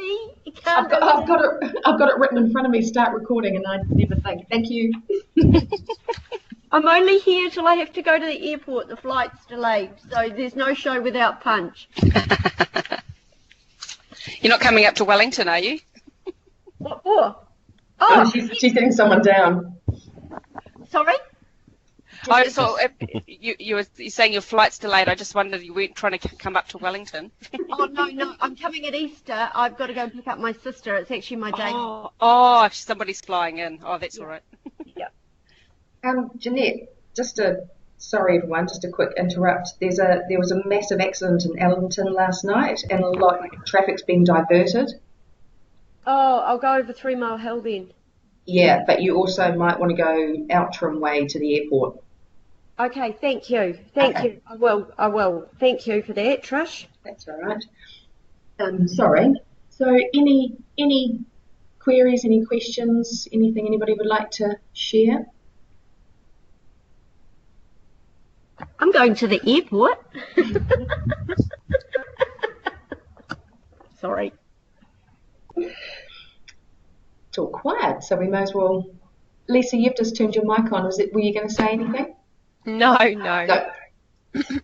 See? You I've can't got it written in front of me. Start recording, and I never think. Thank you. I'm only here till I have to go to the airport. The flight's delayed, so there's no show without punch. You're not coming up to Wellington, are you? What for? Oh, she's sitting someone down. Sorry? I thought you're saying your flight's delayed. I just wondered you weren't trying to come up to Wellington. Oh, no. I'm coming at Easter. I've got to go and pick up my sister. It's actually my day. Oh, somebody's flying in. Oh, that's all right. Yeah. Jeanette, sorry everyone, just a quick interrupt. There was a massive accident in Ellington last night, and a lot of traffic's been diverted. Oh, I'll go over 3 Mile Hill then. Yeah, but you also might want to go Outram Way to the airport. Okay, thank you. Thank you. I will. Thank you for that, Trish. That's all right. Sorry. So any queries, any questions, anything anybody would like to share? I'm going to the airport. Sorry. It's all quiet, so we may as well. Lisa, you've just turned your mic on. Were you going to say anything? No.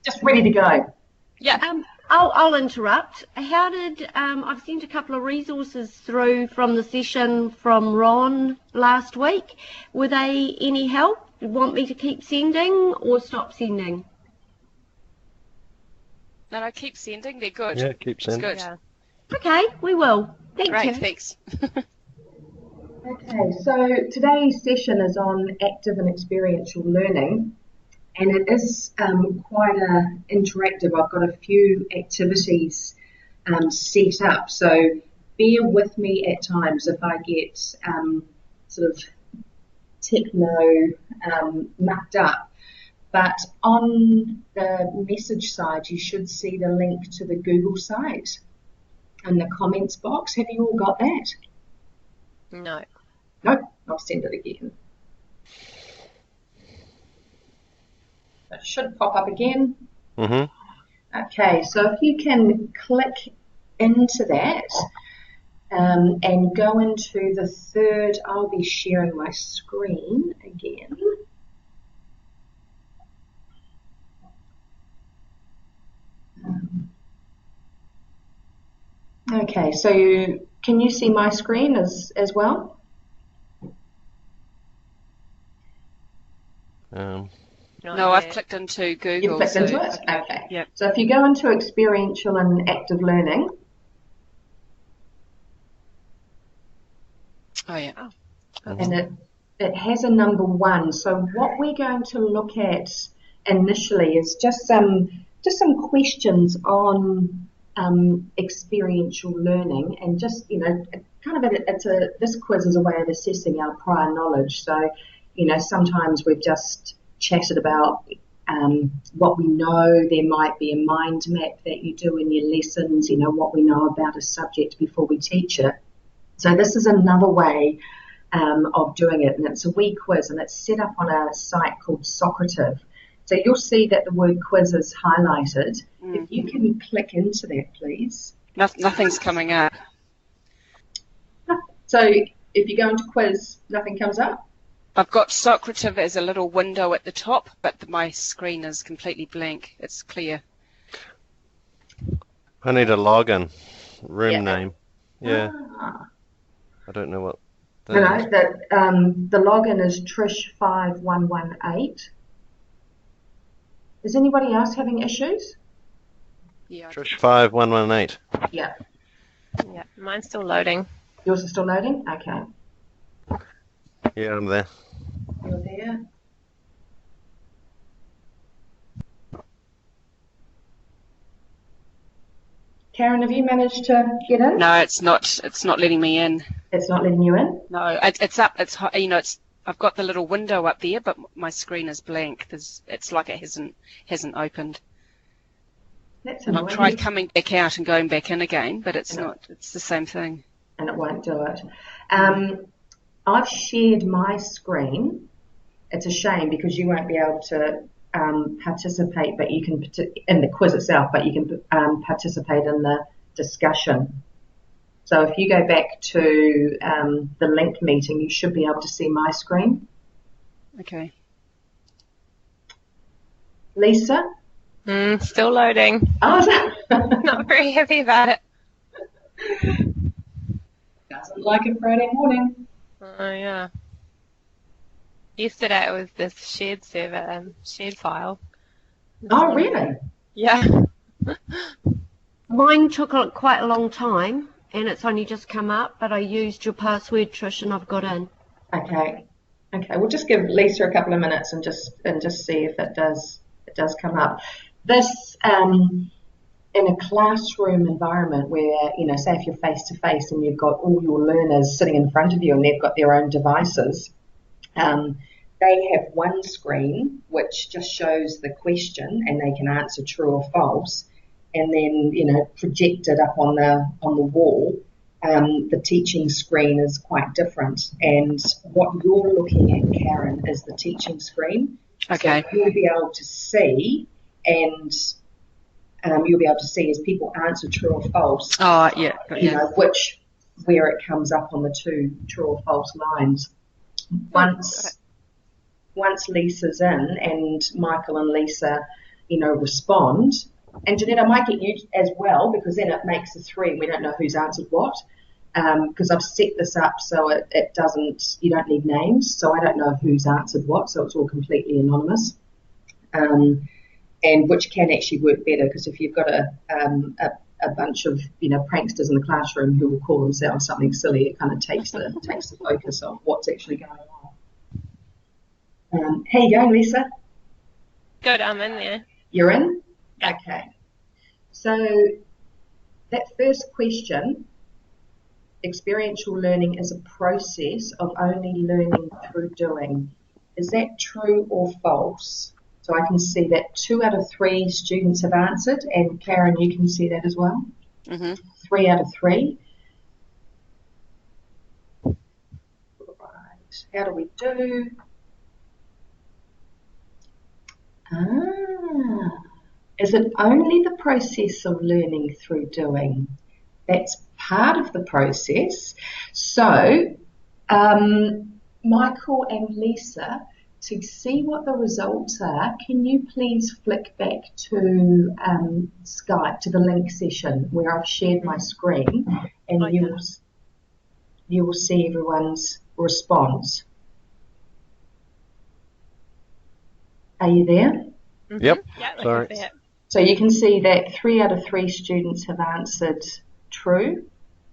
Just ready to go. Yeah. I'll interrupt. How did I've sent a couple of resources through from the session from Ron last week. Were they any help? Want me to keep sending or stop sending? No, keep sending. They're good. Yeah, keep sending. It's good. Yeah. Okay, we will. Thank you. Great, thanks. Okay, so today's session is on active and experiential learning, and it is quite interactive. I've got a few activities set up, so bear with me at times if I get sort of techno mucked up. But on the message side, you should see the link to the Google site in the comments box. Have you all got that? No. Nope, I'll send it again. It should pop up again. Mm-hmm. Okay, so if you can click into that and go into the third, I'll be sharing my screen again. Okay, so can you see my screen as well? No, I've clicked into Google. You've clicked into it? Okay. Yep. So if you go into experiential and active learning. Oh, yeah. And it has a number 1. So what we're going to look at initially is just some questions on experiential learning, and just, this quiz is a way of assessing our prior knowledge. So, sometimes we've just chatted about what we know. There might be a mind map that you do in your lessons, what we know about a subject before we teach it. So this is another way of doing it, and it's a wee quiz, and it's set up on a site called Socrative. So you'll see that the word quiz is highlighted. If you can click into that, please. Nothing's coming up. So if you go into quiz, nothing comes up? I've got Socrative as a little window at the top, but my screen is completely blank. It's clear. I need a login, room name. Yeah. Ah. I don't know what that is. The login is Trish5118. Is anybody else having issues? Yeah. Trish5118. Yeah. Yeah, mine's still loading. Yours is still loading? Okay. Yeah, I'm there. You're there. Karen, have you managed to get in? No, it's not. It's not letting me in. It's not letting you in? No, it's up. It's I've got the little window up there, but my screen is blank. It's like it hasn't opened. That's and annoying. I've tried coming back out and going back in again, but it's not. It's the same thing. And it won't do it. I've shared my screen. It's a shame because you won't be able to participate, but you can in the quiz itself, but you can participate in the discussion. So if you go back to the link meeting, you should be able to see my screen. Okay. Lisa? Still loading. Oh, Not very happy about it. doesn't like a Friday morning. Oh, yeah. Yesterday it was this shared server, shared file. Oh, really? Yeah. Mine took quite a long time, and it's only just come up, but I used your password, Trish, and I've got in. Okay. We'll just give Lisa a couple of minutes and just see if it does come up. This in a classroom environment where, say if you're face to face and you've got all your learners sitting in front of you and they've got their own devices, they have one screen which just shows the question and they can answer true or false, and then projected up on the wall. The teaching screen is quite different, and what you're looking at, Karen, is the teaching screen. Okay. So you'll be able to see, and you'll be able to see as people answer true or false. Oh, yeah. Where it comes up on the two true or false lines. Once Lisa's in and Michael and Lisa, respond, and Jeanette, I might get you as well, because then it makes the three and we don't know who's answered what, because I've set this up so it doesn't, you don't need names, so I don't know who's answered what, so it's all completely anonymous, and which can actually work better, because if you've got a bunch of pranksters in the classroom who will call themselves something silly, it kind of takes the focus off what's actually going on. How you going, Lisa? Good, I'm in there. You're in? Yeah. Okay. So that first question, experiential learning is a process of only learning through doing. Is that true or false? So I can see that 2 out of 3 students have answered, and Karen, you can see that as well. Mm-hmm. 3 out of 3. Right. How do we do? Is it only the process of learning through doing? That's part of the process. So, Michael and Lisa, to see what the results are, can you please flick back to Skype, to the link session where I've shared my screen, and you will see everyone's response. Are you there? Mm-hmm. Yep. Yeah, Sorry. I can see it. So you can see that 3 out of 3 students have answered true.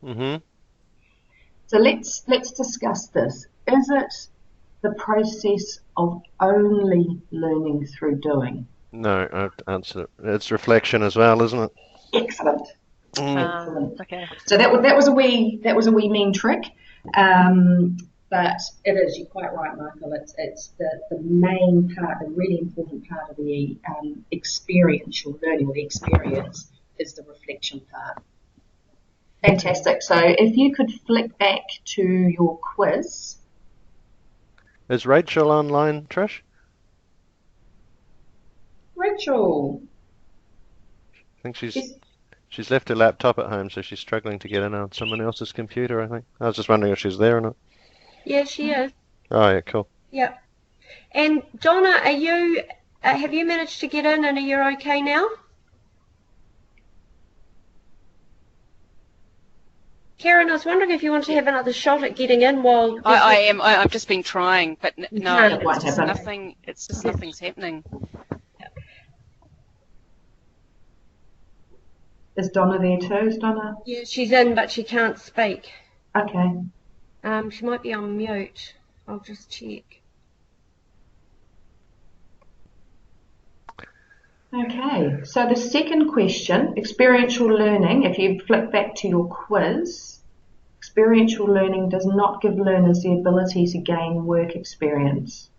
Mm-hmm. So let's discuss this. Is it the process of only learning through doing? No, I've answered it. It's reflection as well, isn't it? Excellent. Excellent. Okay. So that was a wee mean trick. But it is, you're quite right, Michael, it's the main part, the really important part of the experiential learning, or the experience, is the reflection part. Fantastic. So if you could flick back to your quiz. Is Rachel online, Trish? Rachel. I think she's left her laptop at home, so she's struggling to get in on someone else's computer, I think. I was just wondering if she's there or not. Yeah, she is. Oh, yeah, cool. Yep. And Donna, are you? Have you managed to get in, and are you okay now? Karen, I was wondering if you want to have another shot at getting in while. I am. I've just been trying, but no, can't. it's just nothing. It's just nothing's happening. Is Donna there too? Is Donna? Yeah, she's in, but she can't speak. Okay. She might be on mute. I'll just check. Okay, so the second question, experiential learning, if you flick back to your quiz, experiential learning does not give learners the ability to gain work experience.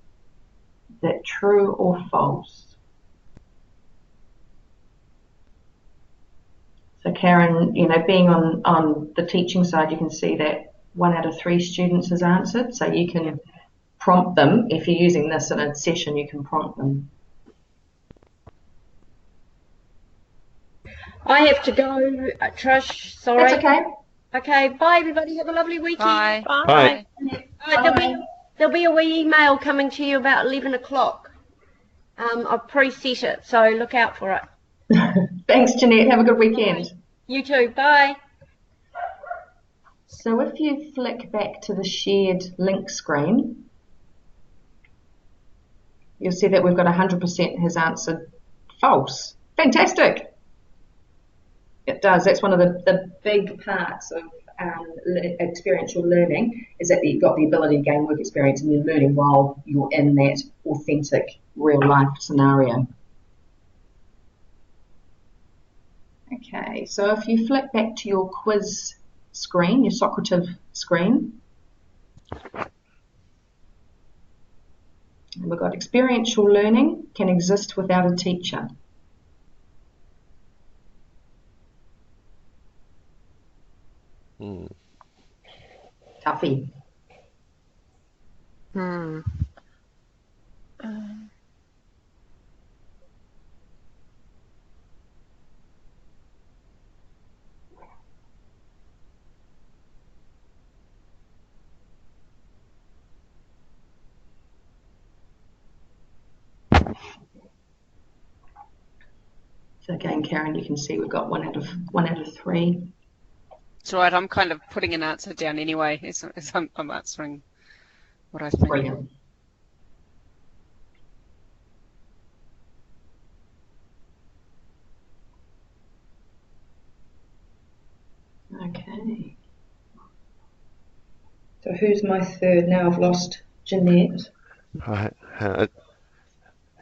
Is that true or false? So Karen, being on the teaching side, you can see that 1 out of 3 students has answered, so you can prompt them. If you're using this in a session, you can prompt them. I have to go, Trish. Sorry. That's okay. Okay, bye everybody. Have a lovely weekend. Bye. Bye. There'll be a wee email coming to you about 11 o'clock. I've preset it, so look out for it. Thanks, Jeanette. Have a good weekend. You too. Bye. So if you flick back to the shared link screen, you'll see that we've got 100% has answered false. Fantastic. It does. That's one of the big parts of experiential learning, is that you've got the ability to gain work experience and you're learning while you're in that authentic real life scenario. Okay, so if you flick back to your quiz screen, your Socrative screen, we've got experiential learning can exist without a teacher. Toughie. So again, Karen, you can see we've got one out of 3. It's all right. I'm kind of putting an answer down anyway. As I'm answering what I think. Brilliant. Okay. So who's my third? Now I've lost Jeanette.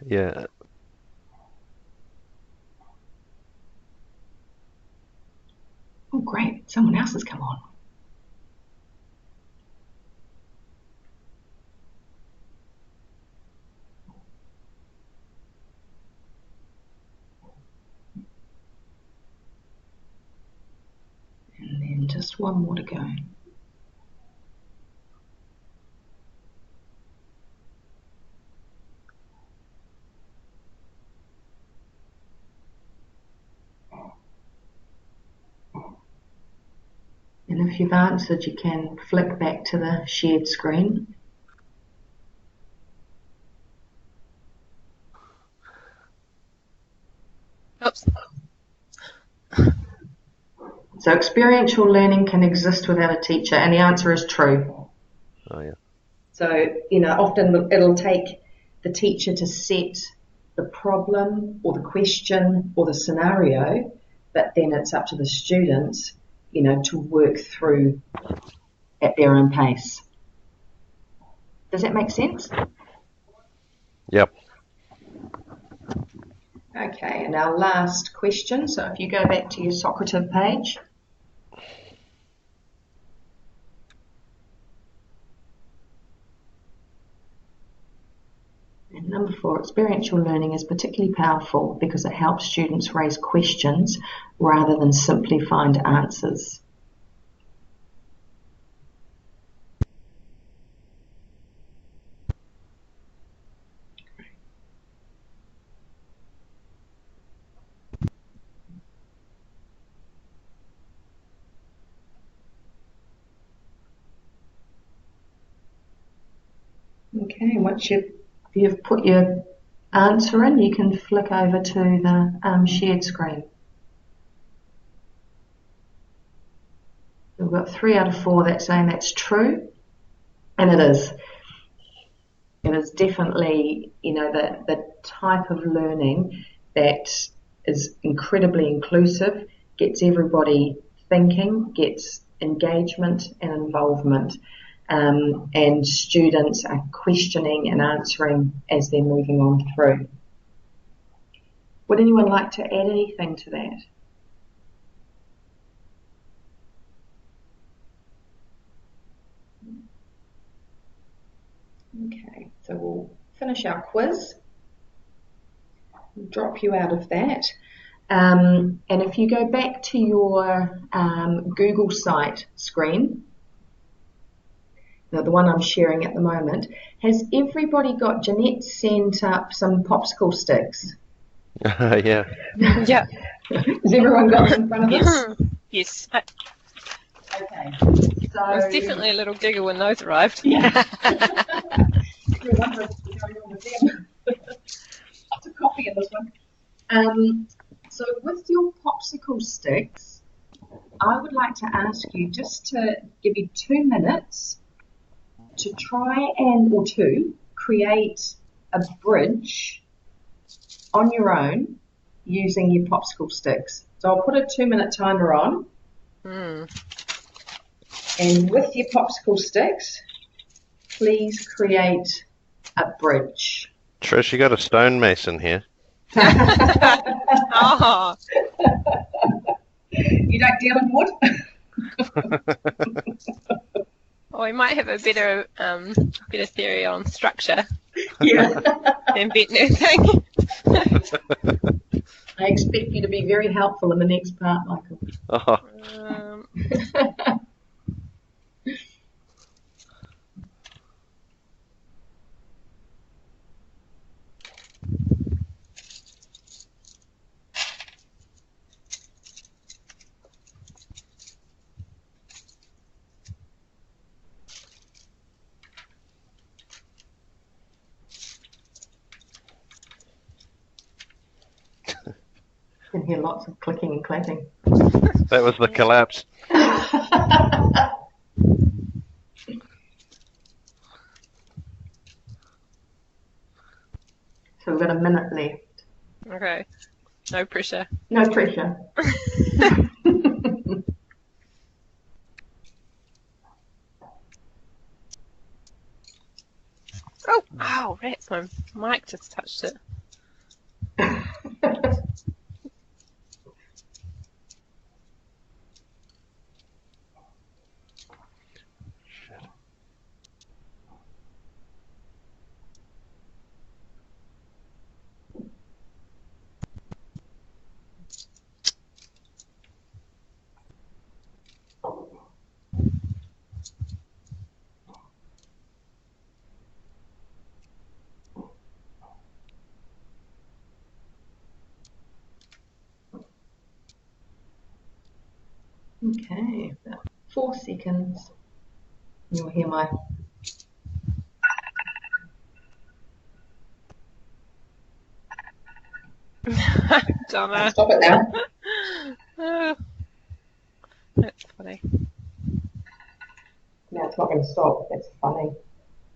Yeah. Oh, great. Someone else has come on. And then just one more to go. And if you've answered, you can flick back to the shared screen. Oops. So experiential learning can exist without a teacher, and the answer is true. Oh, yeah. So, often it'll take the teacher to set the problem or the question or the scenario, but then it's up to the students, to work through at their own pace. Does that make sense? Yep. Okay, and our last question. So if you go back to your Socrative page. And number 4, experiential learning is particularly powerful because it helps students raise questions rather than simply find answers. Okay, once you've put your answer in, you can flick over to the shared screen. We've got 3 out of 4 that's saying that's true, and it is. It is definitely, the type of learning that is incredibly inclusive, gets everybody thinking, gets engagement and involvement. And students are questioning and answering as they're moving on through. Would anyone like to add anything to that? Okay, so we'll finish our quiz. We'll drop you out of that. And if you go back to your Google site screen, the one I'm sharing at the moment, has everybody got Jeanette sent up some popsicle sticks? Yeah. Yeah. Has everyone got them in front of us? Yes. Okay, There's definitely a little giggle when those arrived. Yeah. You're wondering what's going on with them. Lots of coffee in this one. So with your popsicle sticks, I would like to ask you just to give you 2 minutes to try or to create a bridge on your own using your popsicle sticks. So I'll put a 2-minute timer on. And with your popsicle sticks, please create a bridge. Trish, you got a stonemason here. Oh, You don't deal in wood? we might have a better theory on structure Yeah. than vet nursing. I expect you to be very helpful in the next part, Michael. Oh, You can hear lots of clicking and clapping. that was the collapse. So we've got a minute left. Okay, no pressure. No pressure. Oh, rats, my mic just touched it. Okay, about 4 seconds. You'll hear my... Donna. Stop it now. Oh, that's funny. No, it's not going to stop. That's funny.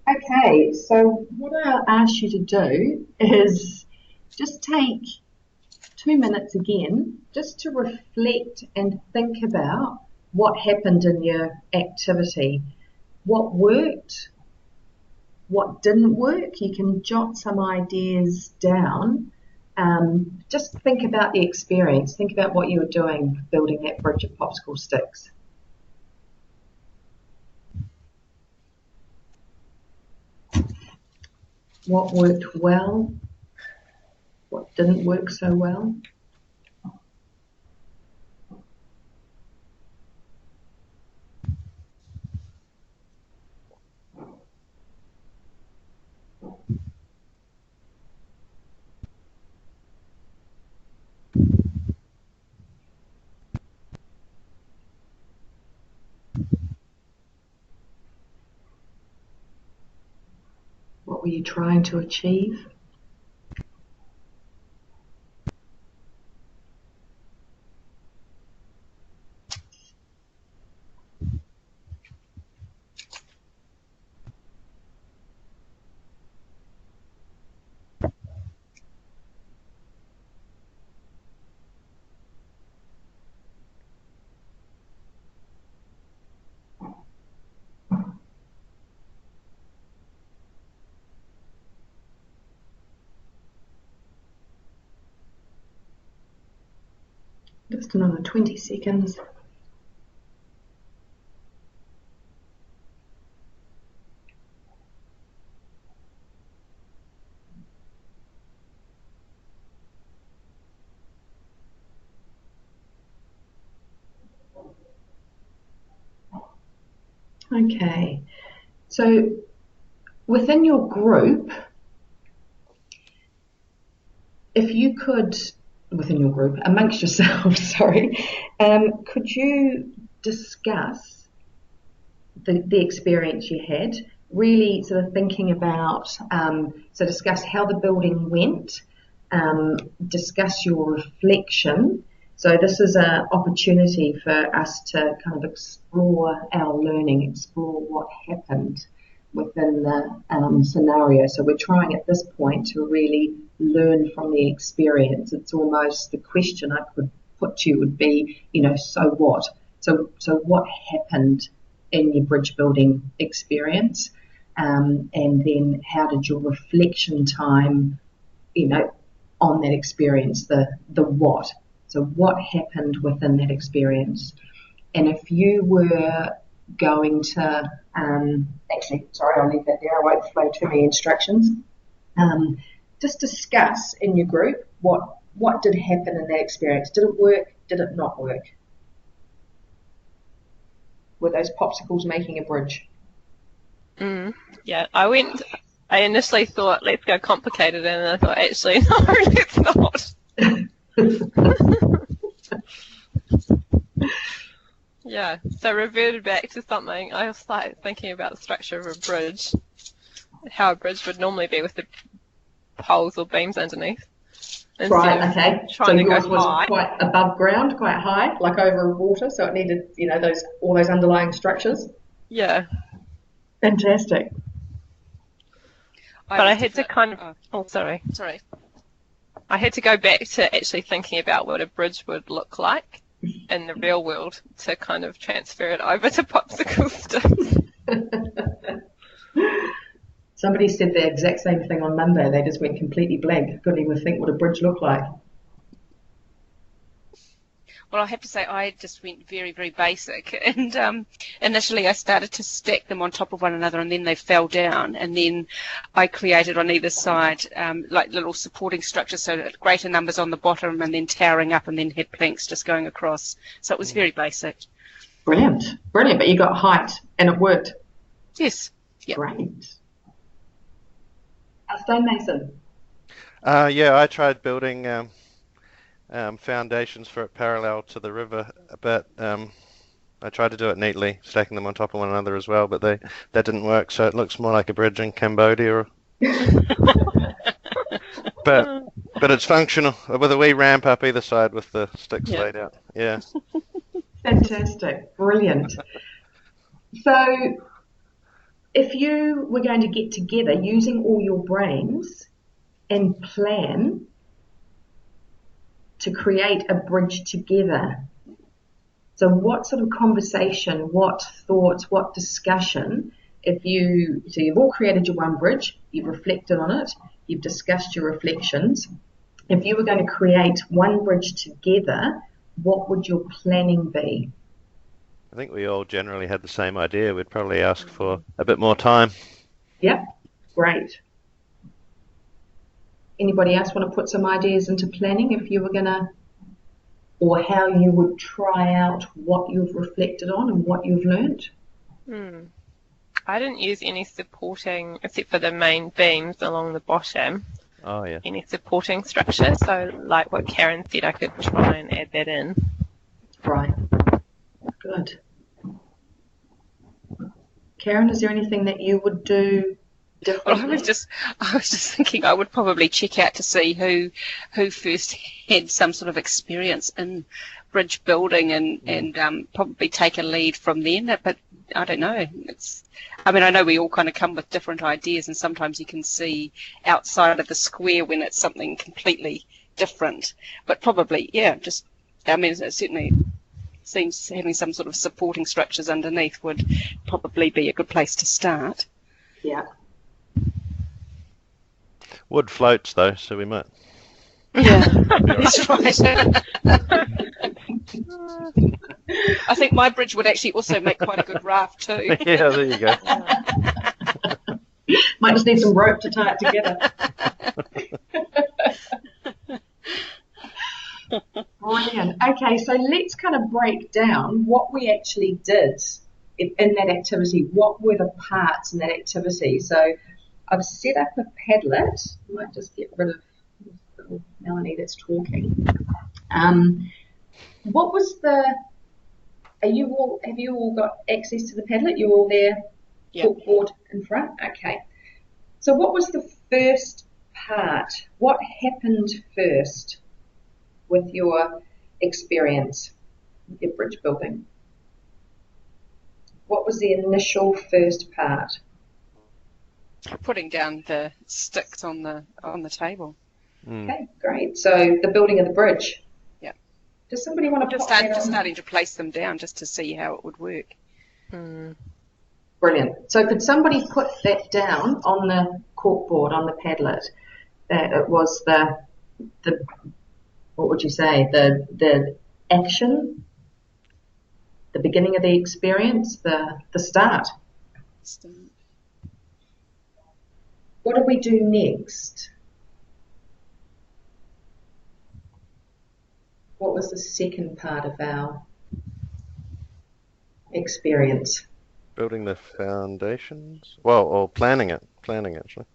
Okay, so what I'll ask you to do is just take 2 minutes again, just to reflect and think about what happened in your activity. What worked, what didn't work. You can jot some ideas down. Just think about the experience. Think about what you were doing building that bridge of popsicle sticks. What worked well? What didn't work so well? What were you trying to achieve? Just another 20 seconds. Okay, so within your group, if you could, within your group, amongst yourselves, sorry, could you discuss the experience you had, really sort of thinking about, so discuss how the building went, discuss your reflection. So this is an opportunity for us to kind of explore our learning, explore what happened within the scenario. So we're trying at this point to really learn from the experience. It's almost the question I could put to you would be, so what? So what happened in your bridge building experience? And then how did your reflection time, on that experience, the what? So what happened within that experience? And if you were going to, actually, sorry, I'll leave that there. I won't flow too many instructions. Just discuss in your group what did happen in that experience. Did it work? Did it not work? Were those popsicles making a bridge? Yeah, I initially thought, let's go complicated, and I thought, actually, no, let's not. Yeah, so reverted back to something. I was like thinking about the structure of a bridge, how a bridge would normally be with the poles or beams underneath. Right, okay. So yours was high. Quite above ground, quite high, like over water, so it needed, all those underlying structures. Yeah. Fantastic. But I had to kind of, sorry. I had to go back to actually thinking about what a bridge would look like in the real world to kind of transfer it over to popsicle sticks. Somebody said the exact same thing on Monday. They just went completely blank. Couldn't even think what a bridge looked like. Well, I have to say I just went very, very basic. And initially I started to stack them on top of one another, and then they fell down. And then I created on either side like little supporting structures, so greater numbers on the bottom and then towering up, and then had planks just going across. So it was very basic. Brilliant. But you got height and it worked. Yes. Yep. Great. Stonemason. Yeah, I tried building foundations for it parallel to the river, but I tried to do it neatly, stacking them on top of one another as well, but that didn't work, so it looks more like a bridge in Cambodia. But it's functional, with a wee ramp up either side with the sticks laid out. Yeah. Fantastic. Brilliant. So if you were going to get together using all your brains and plan to create a bridge together, so what sort of conversation, what thoughts, what discussion, so you've all created your one bridge, you've reflected on it, you've discussed your reflections. If you were going to create one bridge together, what would your planning be? I think we all generally had the same idea. We'd probably ask for a bit more time. Yep, great. Anybody else want to put some ideas into planning if you were going to, or how you would try out what you've reflected on and what you've learnt? I didn't use any supporting, except for the main beams along the bottom. Oh, yeah. Any supporting structure. So like what Karen said, I could try and add that in. Right. Good. Karen, is there anything that you would do differently? Well, I was just thinking I would probably check out to see who first had some sort of experience in bridge building and probably take a lead from then. But I don't know. I know we all kind of come with different ideas, and sometimes you can see outside of the square when it's something completely different. But probably, it certainly seems having some sort of supporting structures underneath would probably be a good place to start. Yeah. Wood floats though, so we might. Yeah, that's right. I think my bridge would actually also make quite a good raft too. Yeah, there you go. Might just need some rope to tie it together. Brilliant. Okay, so let's kind of break down what we actually did in that activity. What were the parts in that activity? So I've set up a Padlet. I might just get rid of little Melanie that's talking. What was the have you all got access to the Padlet? You're all there, Yep. corkboard in front? Okay. So what was the first part? What happened first with your experience, your bridge building? What was the initial first part? Putting down the sticks on the table. Okay, great. So the building of the bridge. Yeah. Does somebody want to Just pop that on? starting to place them down just to see how it would work. Brilliant. So could somebody put that down on the corkboard, on the Padlet, that it was the what would you say, the action, the beginning of the experience, the start. What do we do next? What was the second part of our experience? Building the foundations. Well, or planning actually.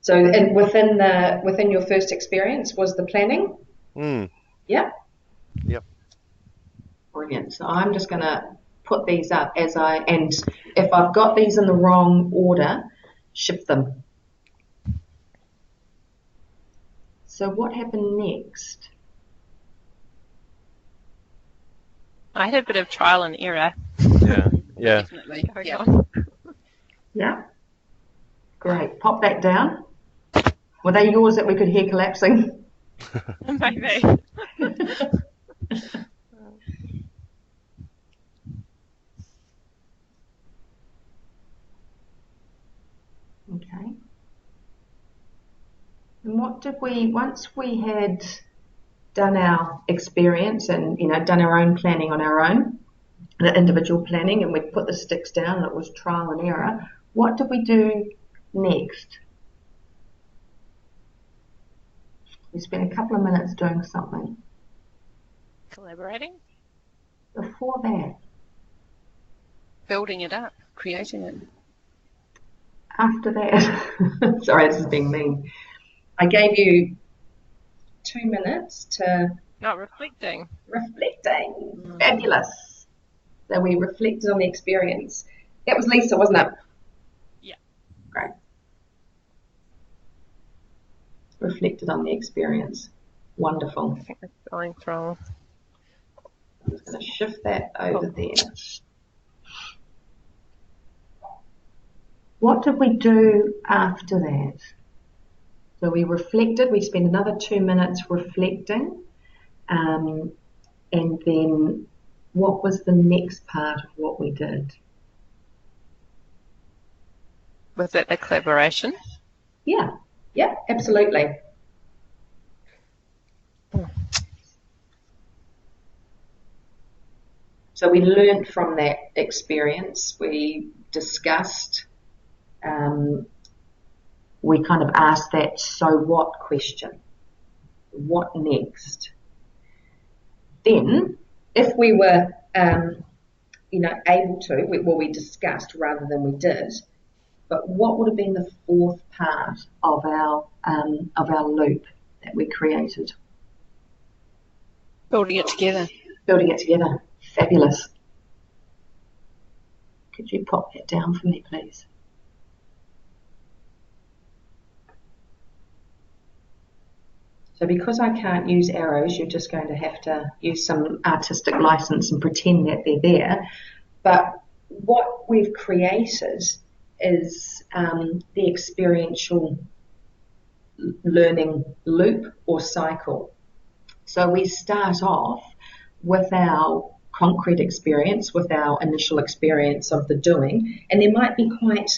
So, and within your first experience was the planning? Yeah. Yep. Brilliant. So I'm just going to put these up and if I've got these in the wrong order, shift them. So what happened next? I had a bit of trial and error. Yeah. Yeah. Definitely. Yeah. Yeah. Great. Pop that down. Were they yours that we could hear collapsing? Maybe. Okay. And what did once we had done our experience and, done our own planning on our own, the individual planning, and we put the sticks down, and it was trial and error, what did we do next? We spent a couple of minutes doing something. Collaborating? Before that. Building it up, creating it. After that, sorry, this is being mean. I gave you 2 minutes to... Not reflecting. Reflecting. Fabulous. So we reflected on the experience. That was Lisa, wasn't it? Yeah. Great. Reflected on the experience. Wonderful. I think the spelling's wrong. I'm just going to shift that over there. What did we do after that? So we reflected, we spent another 2 minutes reflecting, and then what was the next part of what we did? Was it the collaboration? Yeah, absolutely. So we learned from that experience, we discussed, we kind of asked that so what question. What next? Then, if we were, able to, we discussed rather than we did, but what would have been the fourth part of our loop that we created? Building it together. Building it together. Fabulous. Could you pop that down for me, please? So because I can't use arrows, you're just going to have to use some artistic license and pretend that they're there. But what we've created is the experiential learning loop or cycle. So we start off with our concrete experience, with our initial experience of the doing, and there might be quite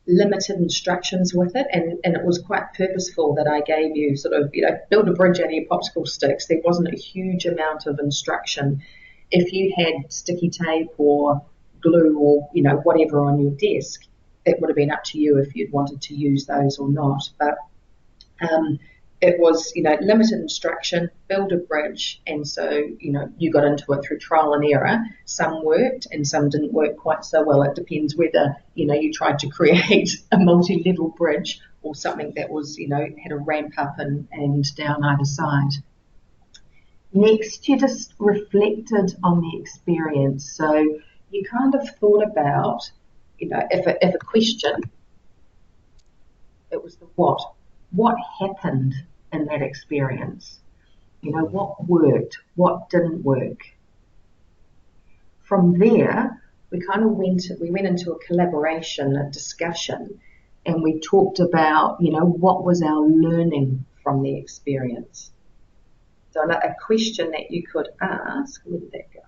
limited instructions with it, and it was quite purposeful that I gave you sort of, build a bridge out of your popsicle sticks. There wasn't a huge amount of instruction. If you had sticky tape or glue or, whatever on your desk, it would have been up to you if you'd wanted to use those or not. But it was, limited instruction, build a bridge, and so, you got into it through trial and error. Some worked and some didn't work quite so well. It depends whether, you tried to create a multi-level bridge or something that was, had a ramp up and down either side. Next, you just reflected on the experience. So you kind of thought about, if a question, it was the what. What happened in that experience? What worked? What didn't work? From there, we went into a collaboration, a discussion, and we talked about, what was our learning from the experience. So a question that you could ask, where did that go,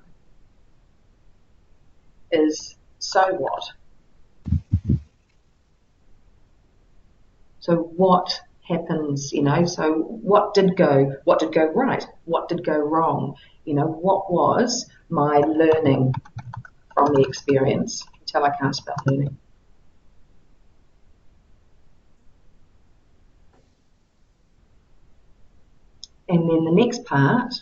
is, so what? So what happens, so what did go right? What did go wrong? What was my learning from the experience? You can tell I can't spell learning. And then the next part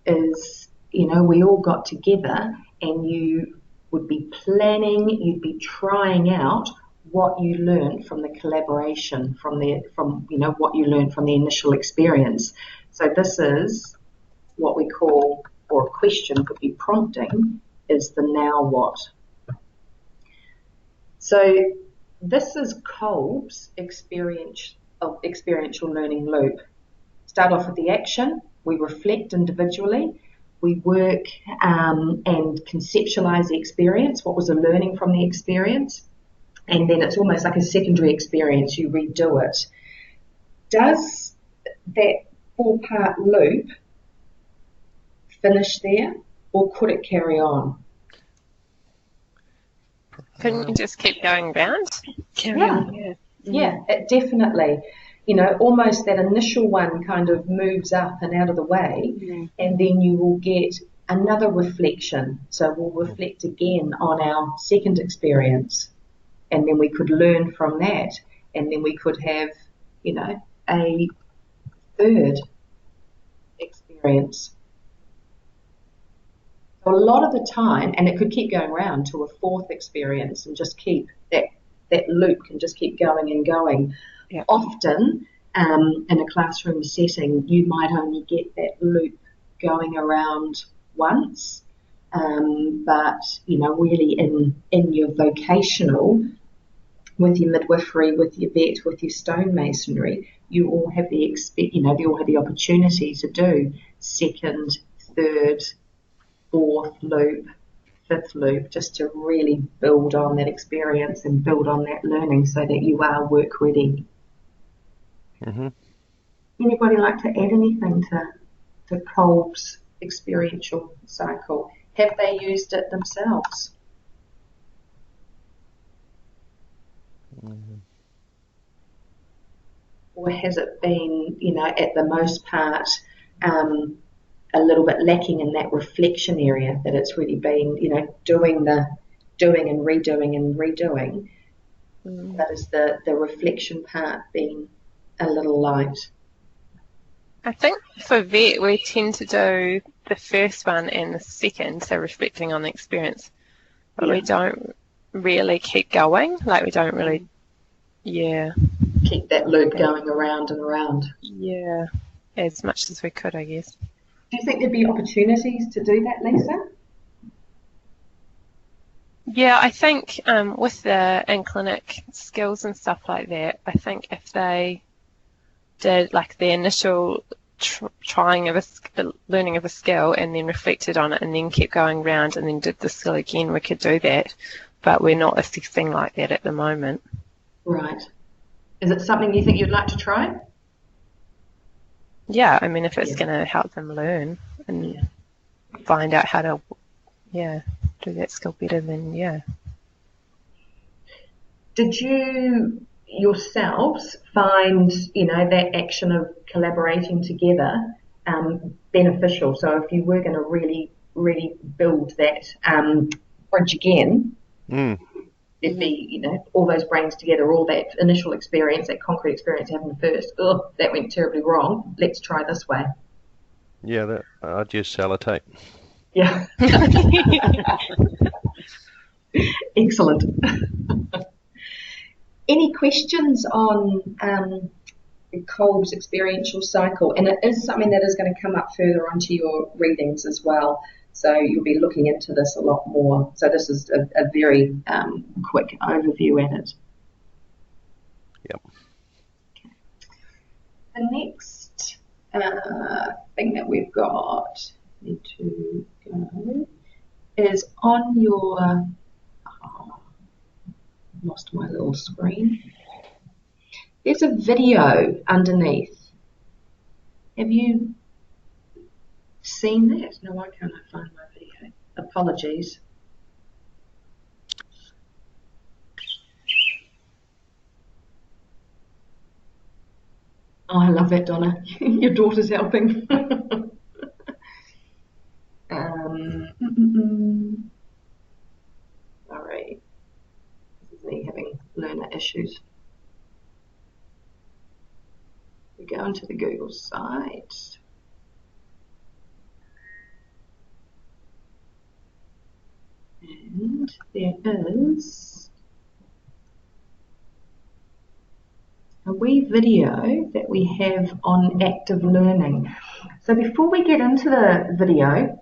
is, we all got together and you would be planning, you'd be trying out what you learned from the collaboration, from what you learned from the initial experience. So this is what we call, or a question could be prompting, is the now what. So this is Kolb's experiential learning loop. Start off with the action, we reflect individually, we work and conceptualize the experience, what was the learning from the experience, and then it's almost like a secondary experience, you redo it. Does that 4-part loop finish there, or could it carry on? Couldn't you just keep going round? Carry on, Yeah, it definitely. Almost that initial one kind of moves up and out of the way, and then you will get another reflection. So we'll reflect again on our second experience, and then we could learn from that, and then we could have, a third experience. So a lot of the time, and it could keep going around to a fourth experience, and just keep that loop can just keep going and going. Yeah. Often, in a classroom setting, you might only get that loop going around once, but really in your vocational, with your midwifery, with your vet, with your stonemasonry, you all have the opportunity to do second, third, fourth loop, fifth loop, just to really build on that experience and build on that learning so that you are work ready. Mm-hmm. Anybody like to add anything to Kolb's experiential cycle? Have they used it themselves? Mm-hmm. Or has it been, at the most part, a little bit lacking in that reflection area, that it's really been, doing and redoing, but is the reflection part being a little light? I think for vet we tend to do the first one and the second, so reflecting on the experience, but we don't really keep going, like we don't really keep that loop going around and around. Yeah, as much as we could, I guess. Do you think there'd be opportunities to do that, Lisa? Yeah, I think with the in-clinic skills and stuff like that, I think if they did like the initial learning of a skill and then reflected on it and then kept going round and then did the skill again, we could do that, but we're not assessing like that at the moment. Right. Is it something you think you'd like to try? Yeah, I mean, if it's going to help them learn and find out how to, do that skill better, then Did you yourselves find, that action of collaborating together beneficial? So if you were going to really, really build that bridge again, it'd be, all those brains together, all that initial experience, that concrete experience happened first. Oh, that went terribly wrong. Let's try this way. Yeah, I'd use sellotape. Yeah. Excellent. Any questions on Kolb's experiential cycle, and it is something that is going to come up further onto your readings as well. So you'll be looking into this a lot more. So this is a very quick overview at it. Yep. Okay. The next thing that we've got, need to go, is on your, lost my little screen. There's a video underneath. Have you seen that? No, why can't I find my video? Apologies. Oh, I love that, Donna. Your daughter's helping. Sorry. This is me having learner issues. We go into the Google site. And there is a wee video that we have on active learning. So before we get into the video,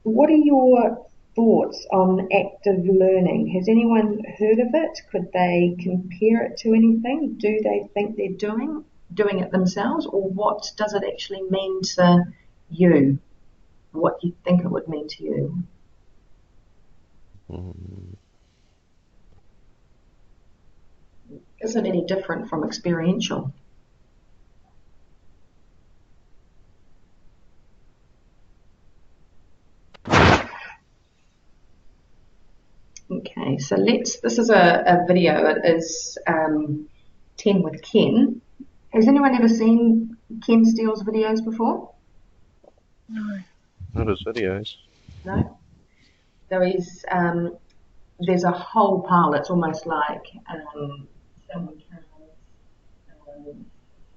what are your thoughts on active learning? Has anyone heard of it? Could they compare it to anything? Do they think they're doing it themselves, or what does it actually mean to you? What do you think it would mean to you? Is it any different from experiential? Okay, so this is a video. It is 10 with Ken. Has anyone ever seen Ken Steele's videos before? No. Not his videos. No? So there's a whole pile. It's almost like someone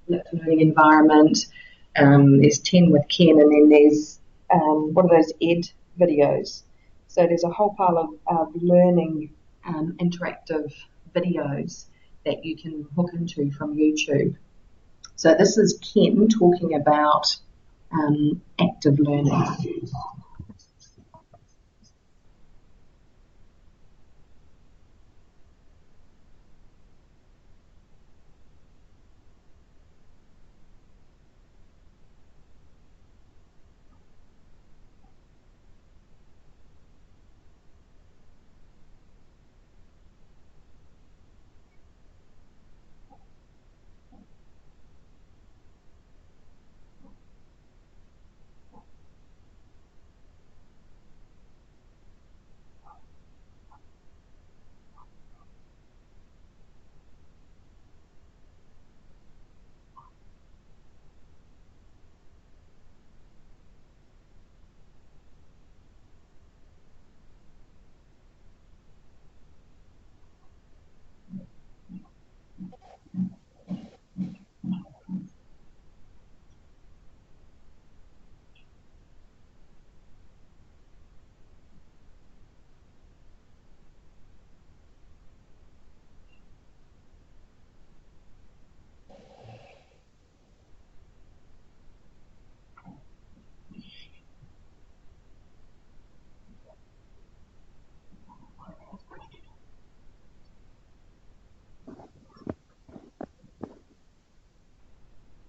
flipped learning environment. There's 10 with Ken, and then there's what are those ed videos? So there's a whole pile of learning interactive videos that you can hook into from YouTube. So this is Ken talking about active learning.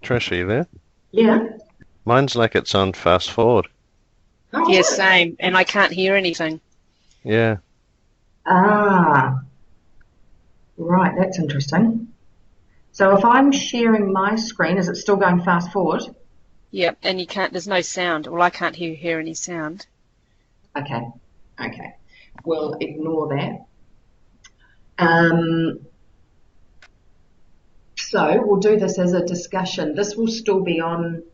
Trish, are you there? Yeah. Mine's like it's on fast forward. Oh, Yeah, right. same. And I can't hear anything. Yeah. Ah, right. That's interesting. So if I'm sharing my screen, is it still going fast forward? Yep, and you can't. There's no sound. Well, I can't hear any sound. Okay. We'll ignore that. So we'll do this as a discussion. This will still be on.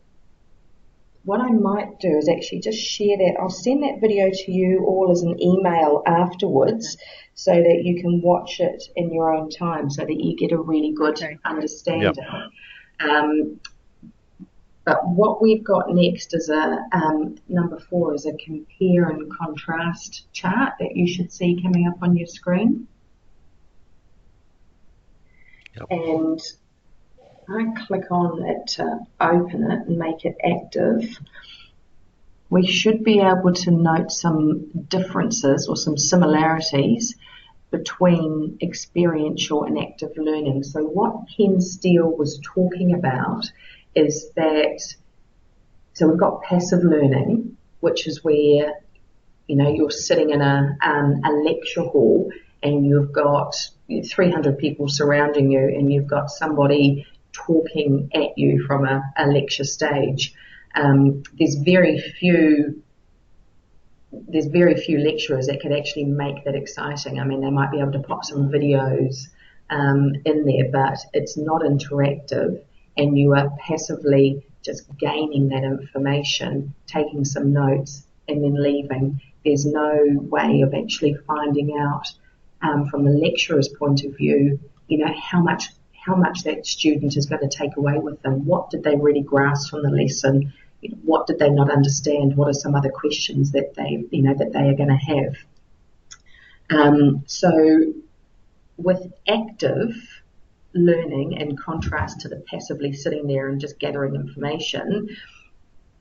What I might do is actually just share that. I'll send that video to you all as an email afterwards so that you can watch it in your own time so that you get a really good understanding. Yep. But what we've got next is number 4 is a compare and contrast chart that you should see coming up on your screen. Yep. And I click on it to open it and make it active, we should be able to note some differences or some similarities between experiential and active learning. So what Ken Steele was talking about is that, so we've got passive learning, which is where, you're sitting in a lecture hall and you've got 300 people surrounding you and you've got somebody talking at you from a lecture stage. There's very few lecturers that could actually make that exciting. I mean, they might be able to pop some videos in there, but it's not interactive, and you are passively just gaining that information, taking some notes, and then leaving. There's no way of actually finding out from the lecturer's point of view, how much that student is going to take away with them. What did they really grasp from the lesson? What did they not understand? What are some other questions that they are going to have? So with active learning, in contrast to the passively sitting there and just gathering information,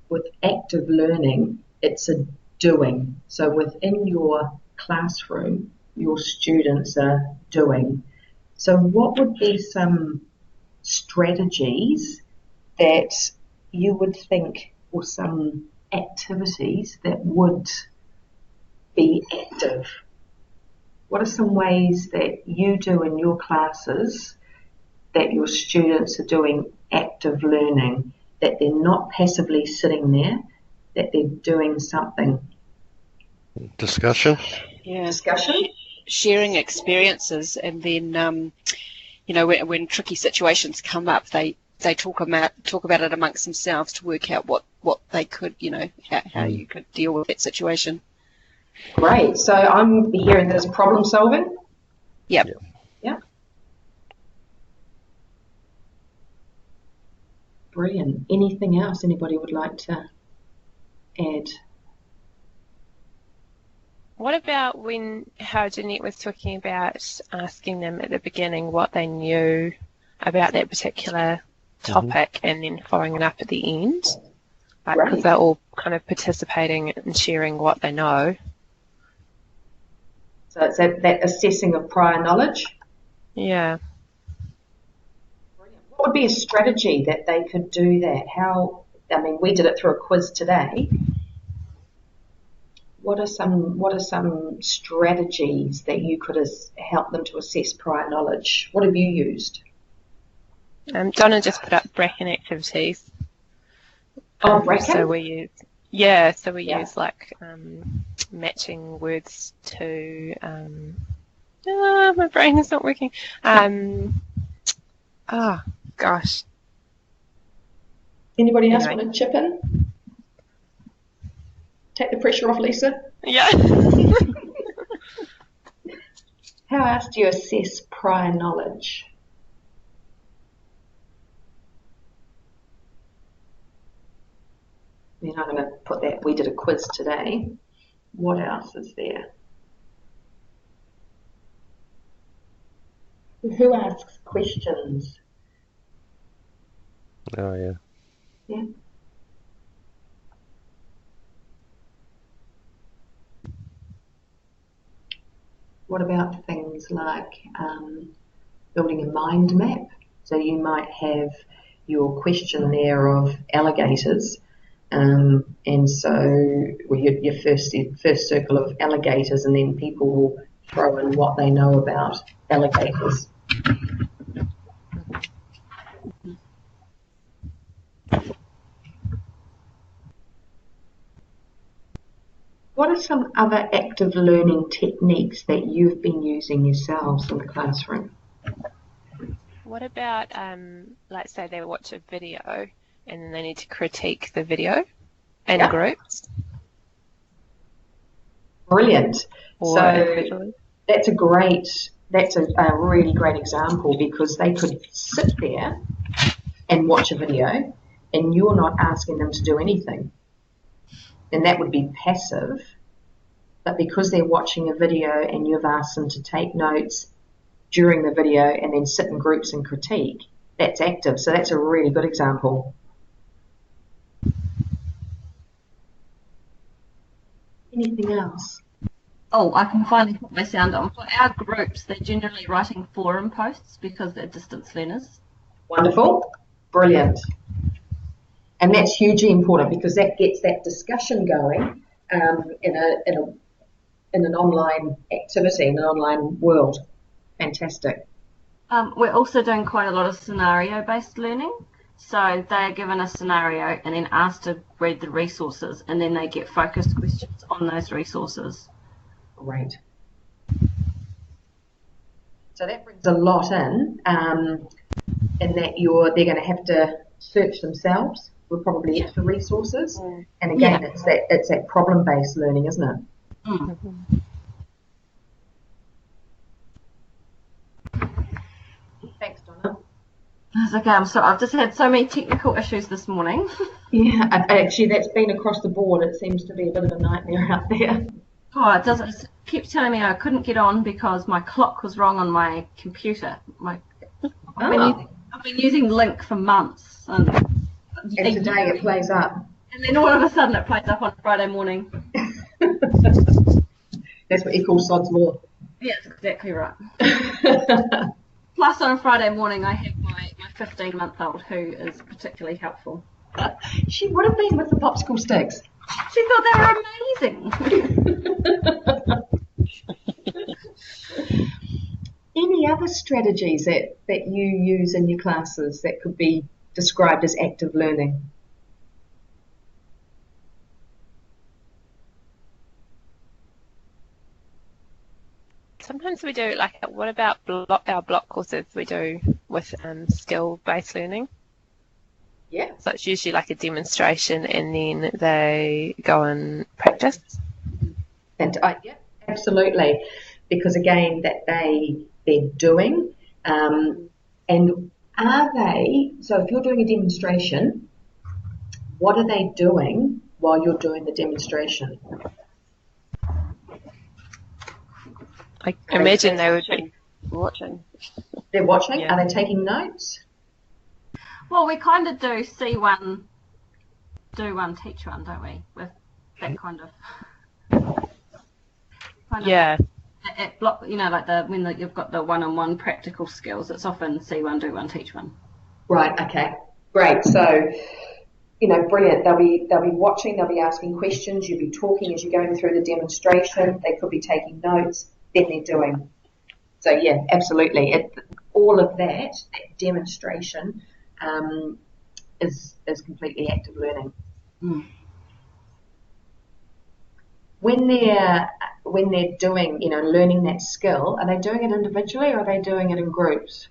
with active learning, it's a doing. So within your classroom, your students are doing. So what would be some strategies that you would think, or some activities that would be active? What are some ways that you do in your classes that your students are doing active learning, that they're not passively sitting there, that they're doing something? Discussion. Yeah. Discussion? Sharing experiences, and then, when tricky situations come up, they talk about it amongst themselves to work out what they could, how you could deal with that situation. Great. So I'm hearing there's problem solving? Yep. Yeah. Brilliant. Anything else anybody would like to add? What about how Jeanette was talking about asking them at the beginning what they knew about that particular topic, and then following it up at the end? Because they're all kind of participating and sharing what they know. So it's that assessing of prior knowledge? Yeah. What would be a strategy that they could do that? We did it through a quiz today. What are some strategies that you could help them to assess prior knowledge? What have you used? Donna just put up Bracken activities. Bracken? So we use like matching words to. My brain is not working. Gosh. Anybody else want to chip in? Take the pressure off, Lisa. Yeah. How else do you assess prior knowledge? I'm going to put that, we did a quiz today. What else is there? Who asks questions? Oh, yeah. Yeah. What about things like building a mind map? So you might have your question there of alligators, and so your first circle of alligators, and then people will throw in what they know about alligators. What are some other active learning techniques that you've been using yourselves in the classroom? What about, let's say they watch a video and then they need to critique the video in groups? Brilliant. Or so individually? that's a really great example, because they could sit there and watch a video and you're not asking them to do anything. And that would be passive, but because they're watching a video and you've asked them to take notes during the video and then sit in groups and critique, that's active. So that's a really good example. Anything else? Oh, I can finally put my sound on. For our groups, they're generally writing forum posts because they're distance learners. Wonderful. Brilliant. And that's hugely important because that gets that discussion going in an online activity, in an online world. Fantastic. We're also doing quite a lot of scenario-based learning. So they're given a scenario and then asked to read the resources, and then they get focused questions on those resources. Great. So that brings a lot in that they're going to have to search themselves with probably extra resources. And again, it's that problem-based learning, isn't it? Mm. Thanks, Donna. That's okay, I'm sorry. I've just had so many technical issues this morning. Yeah, actually, that's been across the board. It seems to be a bit of a nightmare out there. Oh, it doesn't. It keeps telling me I couldn't get on because my clock was wrong on my computer. I've been using Link for months. And today it plays up. And then all of a sudden it plays up on Friday morning. That's what you call sod's law. Yeah, that's exactly right. Plus on Friday morning I have my 15-month-old who is particularly helpful. She would have been with the popsicle sticks. She thought they were amazing. Any other strategies that you use in your classes that could be described as active learning? Sometimes we do, like, what about our block courses we do with skill-based learning? Yeah. So it's usually like a demonstration and then they go and practice. And yeah, absolutely. Because again, that they're doing, and are they, so if you're doing a demonstration, what are they doing while you're doing the demonstration? I imagine they would be watching. They're watching? Yeah. Are they taking notes? Well, we kind of do see one, do one, teach one, don't we? With that kind of yeah. At block, you know, like when you've got the one-on-one practical skills, it's often see one, do one, teach one. Right. Okay. Great. So, you know, brilliant. They'll be watching. They'll be asking questions. You'll be talking as you're going through the demonstration. They could be taking notes. Then they're doing. So yeah, absolutely. All of that demonstration is completely active learning. Mm. When they're doing, you know, learning that skill, are they doing it individually or are they doing it in groups?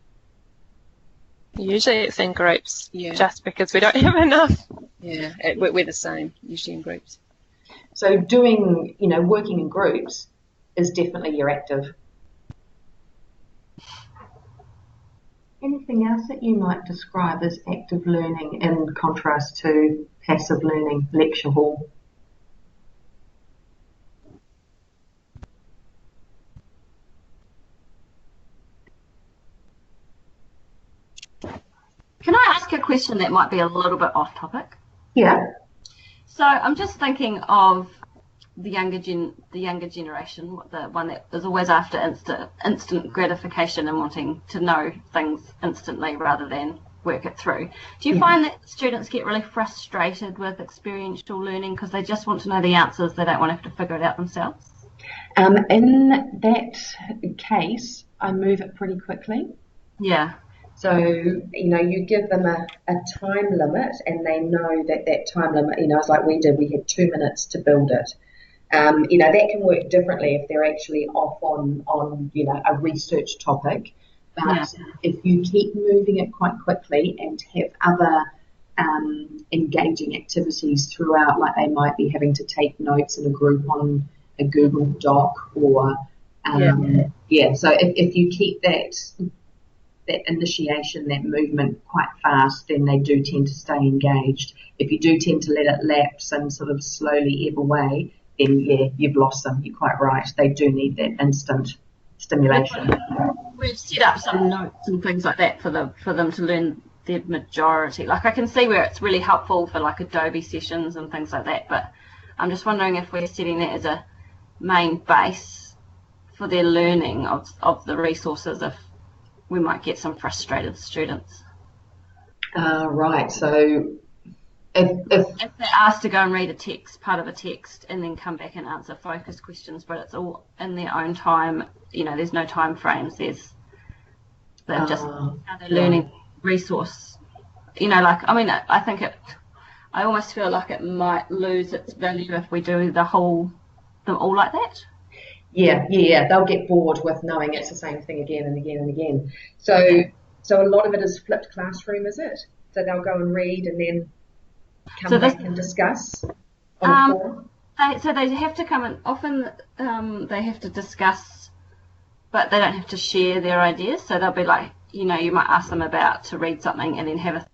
Usually it's in groups, Yeah. just because we don't have enough. Yeah, we're the same, usually in groups. So doing, you know, working in groups is definitely your active. Anything else that you might describe as active learning in contrast to passive learning, lecture hall? Can I ask a question that might be a little bit off topic? Yeah. So I'm just thinking of the younger generation, the one that is always after instant gratification and wanting to know things instantly rather than work it through. Do you find that students get really frustrated with experiential learning because they just want to know the answers, they don't want to have to figure it out themselves? In that case, I move it pretty quickly. Yeah. So, you know, you give them a time limit and they know that time limit, you know, it's like we did, we had 2 minutes to build it. You know, that can work differently if they're actually off on you know, a research topic. But if you keep moving it quite quickly and have other engaging activities throughout, like they might be having to take notes in a group on a Google Doc or, so if you keep that initiation, that movement quite fast, then they do tend to stay engaged. If you do tend to let it lapse and sort of slowly ebb away, then yeah, you've lost them. You're quite right. They do need that instant stimulation. We've set up some notes and things like that for them to learn the majority. Like I can see where it's really helpful for like Adobe sessions and things like that, but I'm just wondering if we're setting that as a main base for their learning of the resources, if we might get some frustrated students. Right, so if they're asked to go and read part of a text and then come back and answer focus questions, but it's all in their own time, there's no time frames, they're just how they're learning resource. I think I almost feel like it might lose its value if we do them all like that. Yeah, they'll get bored with knowing it's the same thing again and again and again. So a lot of it is flipped classroom, is it? So they'll go and read and then come back and discuss on the forum? So they have to come and often they have to discuss, but they don't have to share their ideas. So they'll be like, you might ask them to read something and then have a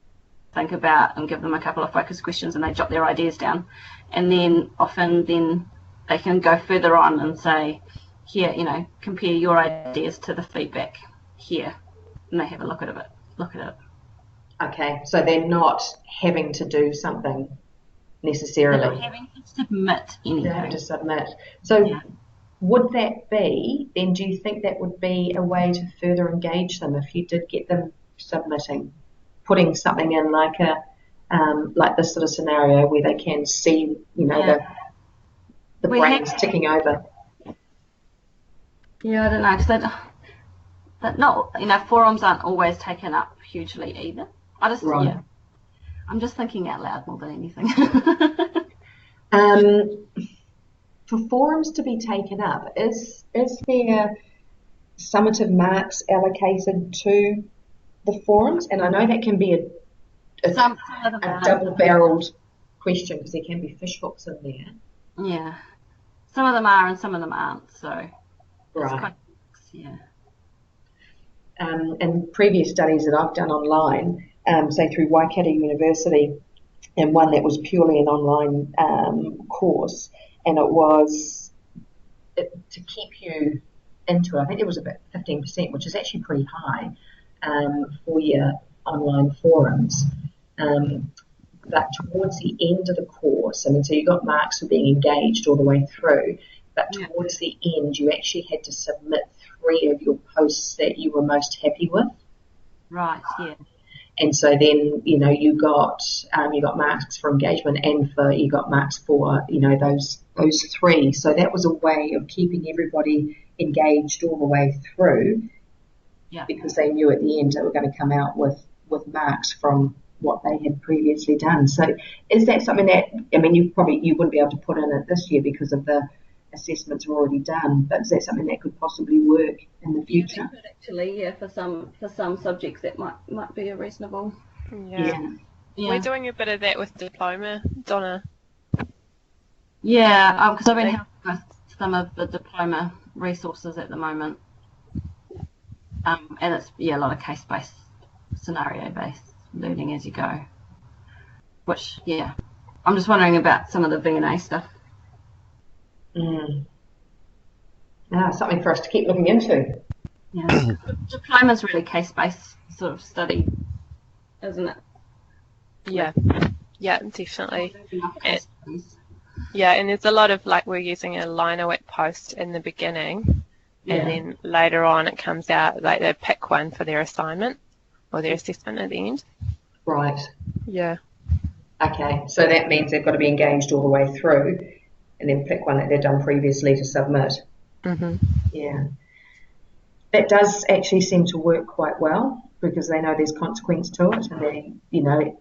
think about and give them a couple of focus questions and they jot their ideas down. And then often they can go further on and say, here, compare your ideas to the feedback here. And they have a look at it. Okay, so they're not having to do something necessarily. They're not having to submit anything. They have to submit. So would that be, then do you think that would be a way to further engage them if you did get them submitting, putting something in like this sort of scenario where they can see, the brains ticking over? Yeah, I don't know, because forums aren't always taken up hugely either. I'm just thinking out loud more than anything. For forums to be taken up, is there summative marks allocated to the forums? And I know that can be a double-barreled question because there can be fish hooks in there. Yeah, some of them are and some of them aren't. So right, yeah. In previous studies that I've done online, say through Waikato University, and one that was purely an online course, and it was to keep you into it. I think it was about 15%, which is actually pretty high for your online forums. But towards the end of the course, so you got marks for being engaged all the way through, but towards the end, you actually had to submit 3 of your posts that you were most happy with. Right, yeah. And so then, you got marks for engagement and you got marks for, those 3. So that was a way of keeping everybody engaged all the way through. Yeah. Because they knew at the end they were going to come out with marks from what they had previously done. So is that something that, you wouldn't be able to put in it this year because of the assessments are already done, but is that something that could possibly work in the future? Actually, for some subjects that might be a reasonable. Yeah. We're doing a bit of that with diploma, Donna. Yeah, because I've been helping with some of the diploma resources at the moment, and it's a lot of case-based, scenario-based learning as you go. Which I'm just wondering about some of the V&A stuff. Something for us to keep looking into. Yeah, diploma's really case-based sort of study, isn't it? Yeah, definitely. And there's a lot of we're using a liner post in the beginning, and then later on it comes out they pick one for their assignment or their assessment at the end. Right. Yeah. Okay, so that means they've got to be engaged all the way through, and then pick one that they've done previously to submit. Mm-hmm. Yeah. That does actually seem to work quite well because they know there's consequence to it, and they,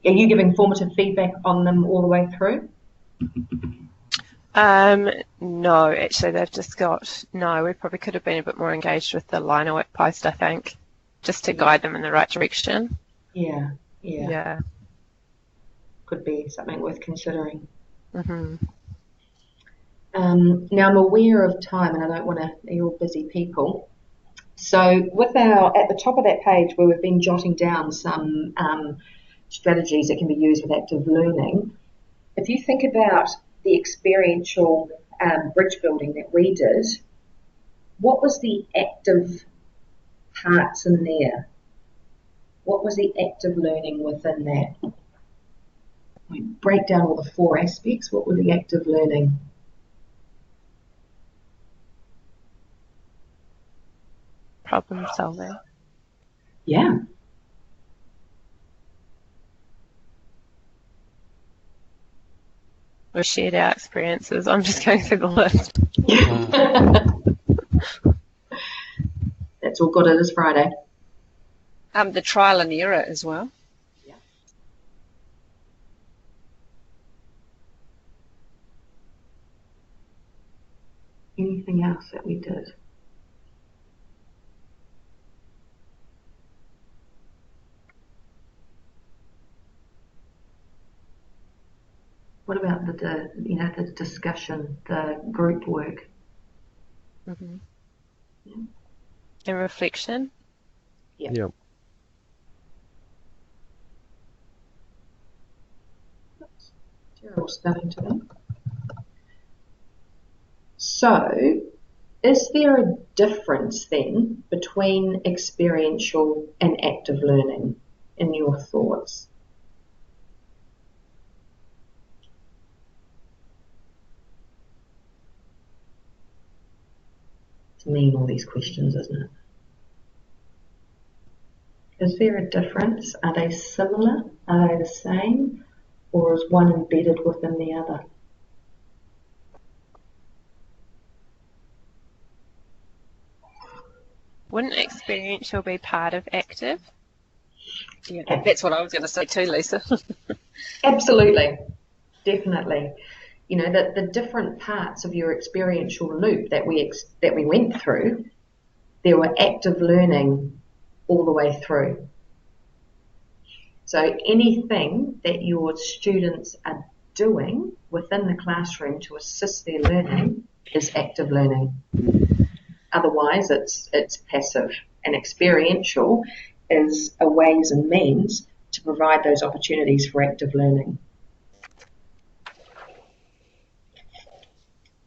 are you giving formative feedback on them all the way through? No, actually they've just we probably could have been a bit more engaged with the liner work post, I think, just to guide them in the right direction. Yeah. Could be something worth considering. Mm-hmm. Now I'm aware of time and I don't want to, you're all busy people. So with at the top of that page where we've been jotting down some strategies that can be used with active learning, if you think about the experiential bridge building that we did, what was the active parts in there? What was the active learning within that? We break down all the 4 aspects. What were the active learning? Problem solving. Yeah. We shared our experiences. I'm just going through the list. That's all good. It is Friday. The trial and error as well. Yeah. Anything else that we did? What about the discussion, the group work? Mm-hmm. Yeah. And reflection. Yeah. Yep. Gerald's starting to them. So, is there a difference then between experiential and active learning in your thoughts? It's mean, all these questions, isn't it? Is there a difference? Are they similar? Are they the same? Or is one embedded within the other? Wouldn't experiential be part of active? Yeah, that's what I was going to say too, Lisa. Absolutely, definitely. You know, the different parts of your experiential loop that we went through, there were active learning all the way through. So anything that your students are doing within the classroom to assist their learning is active learning. Otherwise, it's passive. And experiential is a ways and means to provide those opportunities for active learning.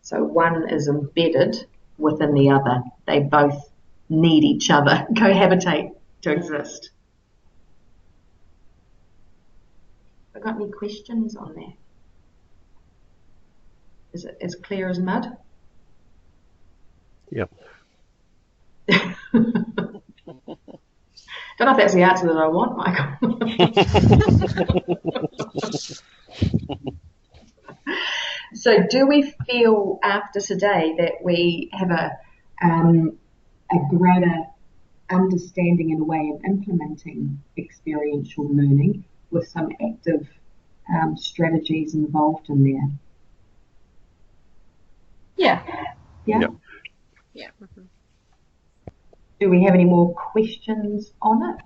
So one is embedded within the other. They both need each other, cohabitate to exist. Have I got any questions on that? Is it as clear as mud? Yep. Don't know if that's the answer that I want, Michael. So do we feel after today that we have a greater understanding and a way of implementing experiential learning with some active strategies involved in there? Yeah. Yeah. Yep. Yeah. Mm-hmm. Do we have any more questions on it?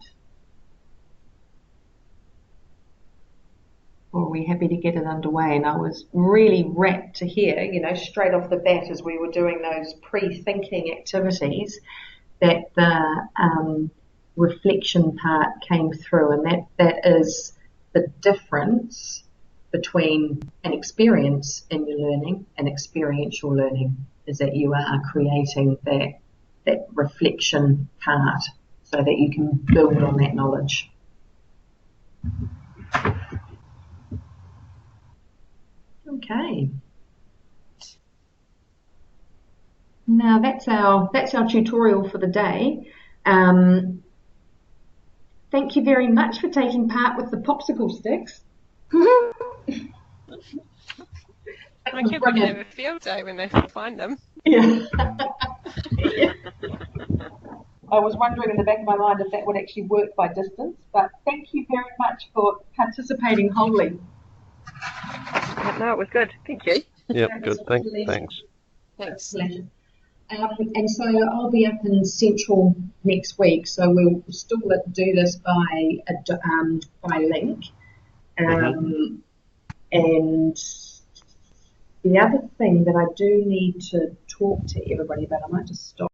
Or are we happy to get it underway? And I was really rapt to hear, you know, straight off the bat as we were doing those pre-thinking activities, that the reflection part came through, and that is the difference between an experience in your learning and experiential learning, is that you are creating that reflection part so that you can build on that knowledge. Okay. Now that's our tutorial for the day. Thank you very much for taking part with the popsicle sticks. My kids are going to have a field day when they find them. Yeah. I was wondering in the back of my mind if that would actually work by distance, but thank you very much for participating wholly. No, it was good. Thank you. Yep, That good. was Thanks. really- Thanks. Thanks. Pleasure. And so I'll be up in Central next week, so we'll still do this by link. And the other thing that I do need to talk to everybody about, I might just stop.